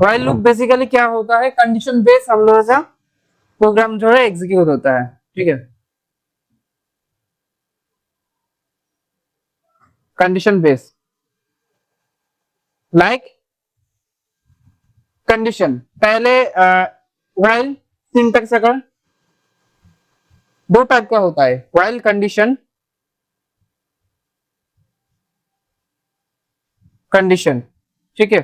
While loop basically क्या होता है, कंडीशन बेस्ड हम लोगों का प्रोग्राम जो है एग्जीक्यूट होता है, ठीक है। कंडीशन बेस्ड लाइक कंडीशन, पहले व्हाइल सिंटैक्स अगर दो टाइप का होता है, व्हाइल कंडीशन, कंडीशन, ठीक है।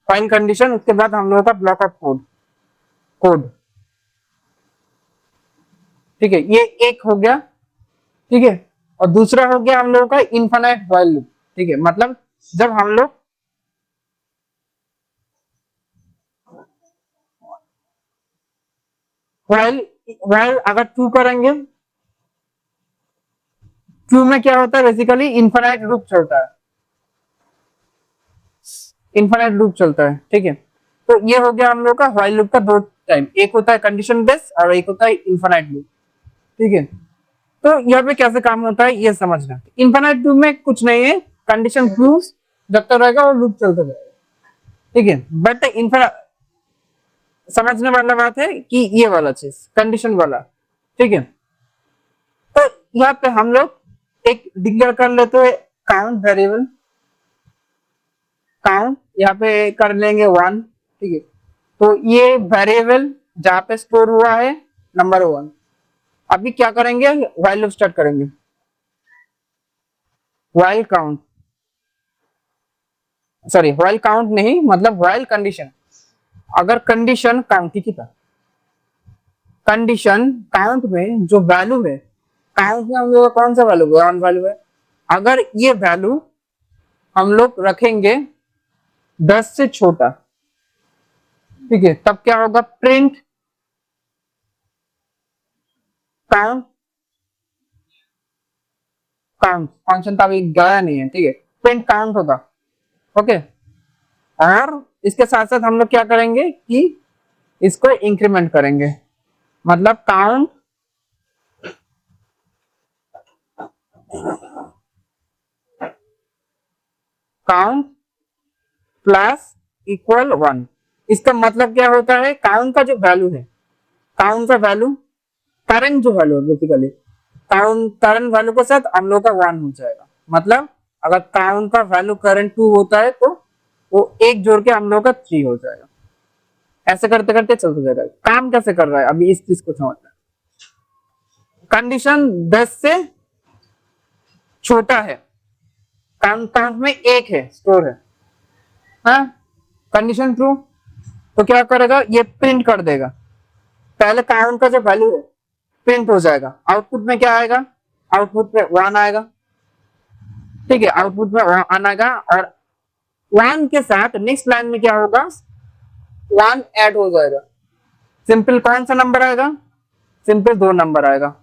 व्हाइल कंडीशन, उसके बाद हम लोगों का ब्लॉक ऑफ कोड, कोड, ठीक है, ये एक हो गया, ठीक है। और दूसरा हो गया हम लोगों का इनफाइनाइट व्हाइल लूप, ठीक है। मतलब जब हम लोग व्हाइल व्हाइल अगर ट्रू करेंगे, ट्रू में क्या होता है बेसिकली इनफाइनाइट लूप चलता है, इनफाइनाइट लूप चलता है, ठीक है। तो ये हो गया हम लोग का व्हाइल लूप का दो टाइप, एक होता है कंडीशन बेस्ड और एक होता है इनफाइनाइट लूप, ठीक है। तो यहाँ पे कैसे काम होता है ये समझना। इनफाइनाइट लूप में कुछ नहीं है, कंडीशन ट्रू जब तक रहेगा वो लूप चलता रहेगा, ठीक है। बट इनफाइनाइट समझने वाला बात है कि ये वाला चीज कंडीशन वाला, ठीक है। तो यहाँ पे हम लोग एक डिक्लेयर कर लेते हैं काउंट वेरिएबल, काउंट यहाँ पे कर लेंगे 1, ठीक है। तो ये वेरिएबल जहाँ पे स्टोर हुआ है नंबर 1, अभी क्या करेंगे, व्हाइल लूप स्टार्ट करेंगे, while count, sorry while count नहीं, मतलब व्हाइल कंडीशन, अगर कंडीशन काउंट की था, कंडीशन काउंट में जो वैल्यू है, काउंट में हम लोग का कौन सा वैल्यू है, 1 वैल्यू है, अगर ये वैल्यू हम लोग रखेंगे 10 से छोटा, ठीक है, तब क्या होगा, प्रिंट काउंट, काउंट फंक्शन तो अभी गया नहीं है, ठीक है, प्रिंट काउंट होगा, ओके। और इसके साथ साथ हम लोग क्या करेंगे कि इसको इंक्रीमेंट करेंगे, मतलब काउंट, काउंट प्लस इक्वल 1। इसका मतलब क्या होता है, काउंट का जो वैल्यू है, काउंट का वैल्यू करंट जो वैल्यू है बेसिकली, काउंट करंट वैल्यू के साथ हम लोग का 1 हो जाएगा। मतलब अगर काउंट का वैल्यू करंट 2 होता है तो वो एक जोड़ के हम लोग का 3 हो जाएगा। ऐसे करते करते चलते जाएगा। काम कैसे कर रहा है अभी इस चीज को समझना। कंडीशन 10 से छोटा है, काउंट काउंट में एक है, स्टोर है, हाँ, कंडीशन ट्रू, तो क्या करेगा, ये प्रिंट कर देगा, पहले काउंट का जो वैल्यू है प्रिंट हो जाएगा, आउटपुट में क्या आएगा, आउटपुट में 1 आएगा, ठीक है, आउटपुट में 1 आएगा। और 1 के साथ नेक्स्ट लाइन में क्या होगा, 1 ऐड हो जाएगा, सिंपल कौन सा नंबर आएगा, सिंपल 2 नंबर आएगा,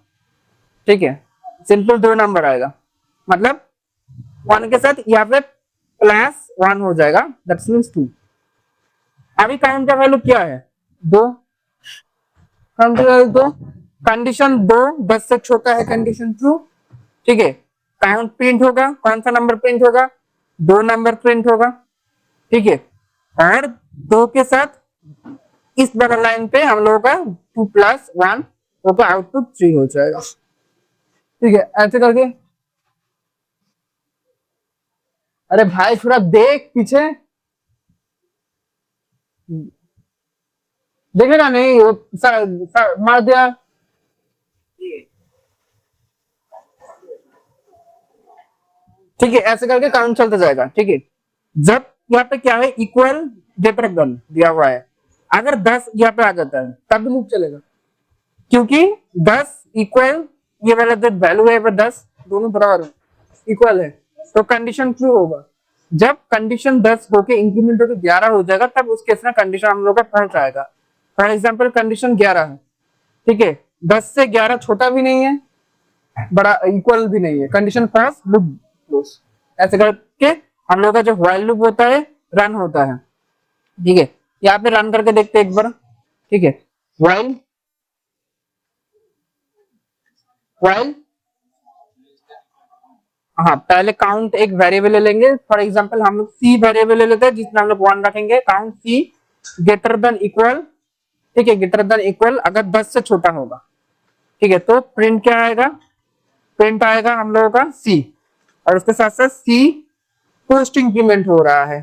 ठीक है, सिंपल 2 नंबर आएगा, मतलब 1 के साथ यहाँ पे प्लस 1 हो जाएगा, दैट्स मींस 2। अभी काउंट का वैल्यू क्या है, 2, काउंट का वैल्यू 2, कंडीशन 2 10 से छोटा है, कंडीशन ट्रू, ठीक है। काउंट प्रिंट होगा, कौन सा नंबर प्रिंट होगा, 2 नंबर प्रिंट होगा, ठीक है। और 2 के साथ इस वाला लाइन पे हम लोगों का 2 प्लस 1 होगा, आउटपुट 3 हो जाएगा, ठीक है। ऐसे करके, अरे भाई थोड़ा देख पीछे, देखेगा नहीं वो मार दिया, ठीक है। ऐसे करके काउंट चलता जाएगा, ठीक है। जब यहाँ पे क्या है, इक्वल ग्रेटर देन दिया हुआ है, अगर 10 यहाँ पे आ जाता है तब भी लूप चलेगा, क्योंकि 10 इक्वल ये वाला जो वैल्यू है वो 10 दोनों बराबर है, इक्वल है, तो कंडीशन ट्रू होगा। जब कंडीशन 10 होके इंक्रीमेंट होकर 11 हो जाएगा तब उस केस में कंडीशन हम लोग का फॉल्स आएगा। फॉर एग्जाम्पल कंडीशन 11 है, ठीक है, 10 से 11 छोटा भी नहीं है, बड़ा इक्वल भी नहीं है, कंडीशन फॉल्स, लूप क्लोज। ऐसे करके हम लोग का जो व्हाइल लूप होता है रन होता है, ठीक है। यहाँ पे रन करके देखते हैं एक बार, ठीक है। व्हाइल व्हाइल हाँ, पहले काउंट एक वेरिएबल ले लेंगे, फॉर एग्जांपल हम लोग सी वेरिएबल ले लेते हैं जिसमें हम लोग 1 रखेंगे, count C, greater than equal, ठीक है, ग्रेटर देन इक्वल अगर 10 से छोटा होगा, ठीक है, तो प्रिंट क्या आएगा, प्रिंट आएगा हम लोगों का सी, और उसके साथ साथ सी पोस्ट इंक्रीमेंट हो रहा है,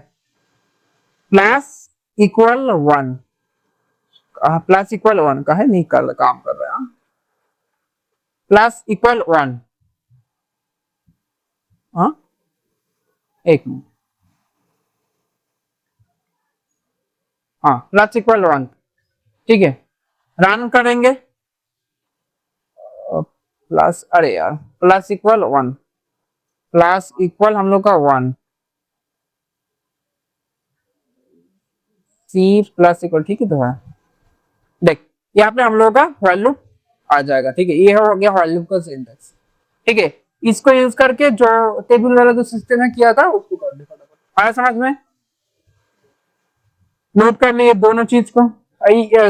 प्लस इक्वल 1, प्लस इक्वल 1 का है, नहीं कर काम कर रहा है, प्लस इक्वल 1, हाँ एक मिनट, हाँ प्लस इक्वल 1, ठीक है, रन करेंगे, प्लस, अरे यार, प्लस इक्वल 1, प्लस इक्वल हम लोग का 1, सी प्लस इक्वल, ठीक है, तो है, देख यहाँ पे हम लोग का व्हाइल लूप आ जाएगा, ठीक है, ये हो गया व्हाइल लूप का सिंटेक्स, ठीक है, इसको यूज करके जो टेबल वाला जो सिस्टम है किया था उसको कर दे फटाफट, आया समझ में, नोट कर लिए दोनों चीज को,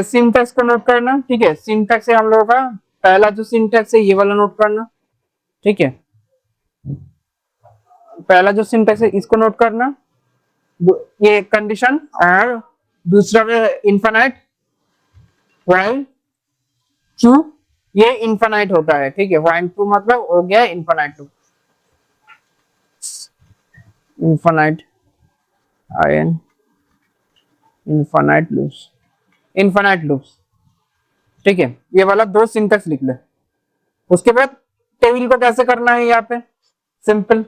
सिंटेक्स को नोट करना, ठीक है, सिंटेक्स है हम लोगों का, पहला जो सिंटेक्स है ये वाला नोट करना, ठीक है, पहला जो सिंटेक्स है इसको नोट करना, ये कंडीशन, और दूसरा इनफाइनाइट व्हाइल ट्रू, ये इनफाइनाइट होता है, ठीक है, व्हाइल ट्रू मतलब हो गया infinite true, infinite ion infinite loops, infinite loops, ठीक है, ये वाला दो सिंटेक्स लिख ले, उसके बाद टेबल को कैसे करना है यहाँ पे, सिंपल,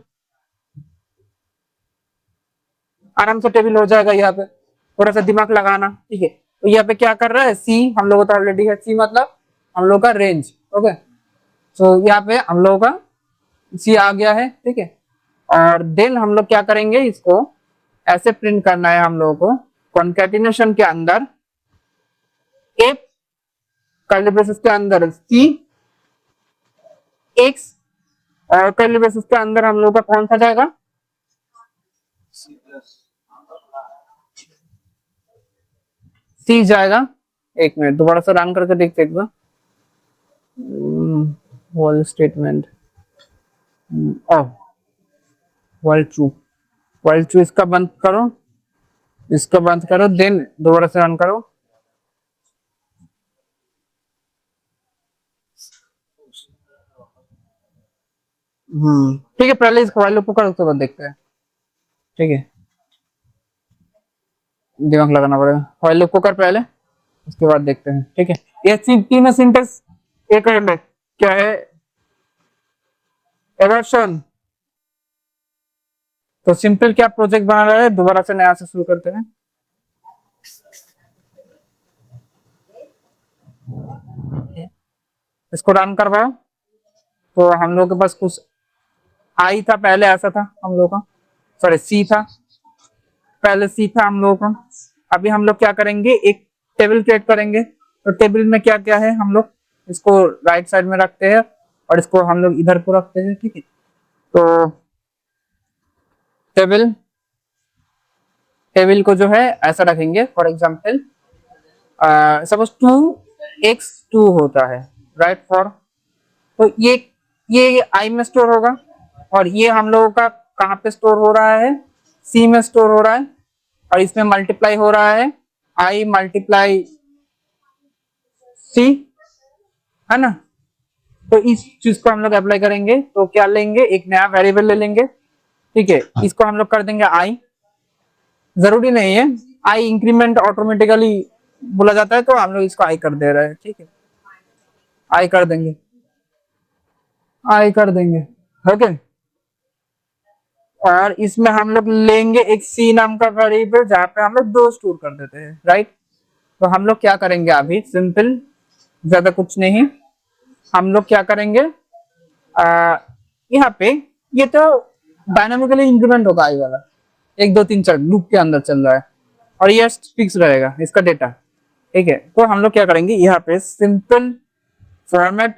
आराम से टेबल हो जाएगा, यहाँ पे थोड़ा सा दिमाग लगाना, ठीक है, तो यहाँ पे क्या कर रहा है, सी हम लोगों का ऑलरेडी है, सी मतलब हम लोग का रेंज, ओके, तो यहाँ पे हम लोगों का सी आ गया है, ठीक है, और देन हम लोग क्या करेंगे, इसको ऐसे प्रिंट करना है हम लोगों को, कॉन्केटिनेशन के अंदर एफ कर्ली ब्रेसेस के अंदर सी एक्स, और कर्ली ब्रेसेस के अंदर हम लोग का कौन सा जाएगा, सी जाएगा, एक मिनट दोबारा से रन करके देखते एक बार, while statement, while true, while true, इसका बंद करो, इसको बंद करो, देन दोबारा से रन करो, ठीक है, पहले इसको व्हाइल लूप को करो, उसके बाद देखते हैं, ठीक है, दिमाग लगाना पड़ेगा, व्हाइल लूप को कर पहले, उसके बाद देखते हैं, ठीक है, ये तीनों सिंटेक्स एक है, क्या है, एवर्सन, तो सिंपल क्या प्रोजेक्ट बना रहा है, दोबारा से नया से शुरू करते हैं, इसको रन करवाओ, तो हम लोग के पास कुछ आई था, पहले ऐसा था हम लोग का, सॉरी सी था, पहले सी था हम लोग का, अभी हम लोग क्या करेंगे, एक टेबल क्रिएट करेंगे, तो टेबल में क्या क्या है, हम लोग इसको राइट साइड में रखते हैं, और इसको हम लोग इधर को रखते हैं, ठीक है, तो टेबल, टेबल को जो है ऐसा रखेंगे, फॉर एग्जाम्पल सपोज 2x2 होता है, राइट, फॉर, तो ये आई में स्टोर होगा, और ये हम लोगों का कहाँ पे स्टोर हो रहा है, सी में स्टोर हो रहा है, और इसमें मल्टीप्लाई हो रहा है, आई मल्टीप्लाई सी, है ना, तो इस चीज को हम लोग अप्लाई करेंगे, तो क्या लेंगे, एक नया वेरिएबल ले लेंगे, ठीक है, इसको हम लोग कर देंगे आई, जरूरी नहीं है आई इंक्रीमेंट ऑटोमेटिकली बोला जाता है, तो हम लोग इसको आई कर दे रहे हैं, ठीक है, आई कर देंगे, आई कर देंगे, ओके, और इसमें हम लोग लेंगे एक सी नाम का वेरिएबल, जहाँ पे हम लोग दो स्टोर कर देते हैं, राइट, तो हम लोग क्या करेंगे अभी, सिंपल, ज्यादा कुछ नहीं, हम लोग क्या करेंगे, यहाँ पे ये तो डायनामिकली इंक्रीमेंट होगा आई वाला, 1 2 3 4 लूप के अंदर चल रहा है, और ये फिक्स रहेगा इसका डेटा, ठीक है, तो हम लोग क्या करेंगे, यहाँ पे सिंपल फॉर्मेट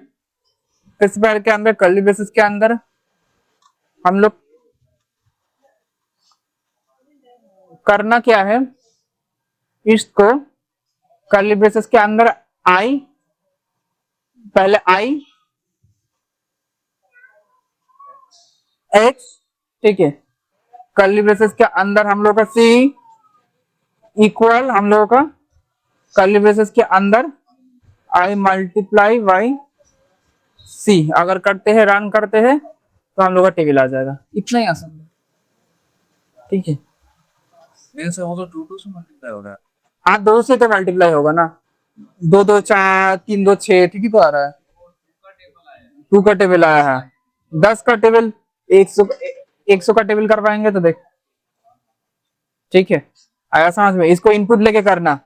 स्पेसिफायर के अंदर कर्ली ब्रेसेस के अंदर हम लोग करना क्या है, इसको कर्ली ब्रेसेस के अंदर आई, पहले आई एक्स, ठीक है, कर्ली ब्रेसेस के अंदर हम लोग का सी इक्वल हम लोगों का कर्ली ब्रेसेस के अंदर आई मल्टीप्लाई वाई सी, अगर करते हैं रन करते हैं तो हम लोग का टेबल आ जाएगा। इतना ही आसान है, ठीक है। मेरे से वो तो 2 से मल्टीप्लाई हो रहा है। हाँ 2 से तो मल्टीप्लाई होगा ना, 2 2 4 3 2 6, ठीक ही तो आ रहा है। 2 का टेबल आया है, 10 का टेबल, 100 का टेबल कर पाएंगे तो देख, ठीक है। आया समझ में, इसको इनपुट लेके करना।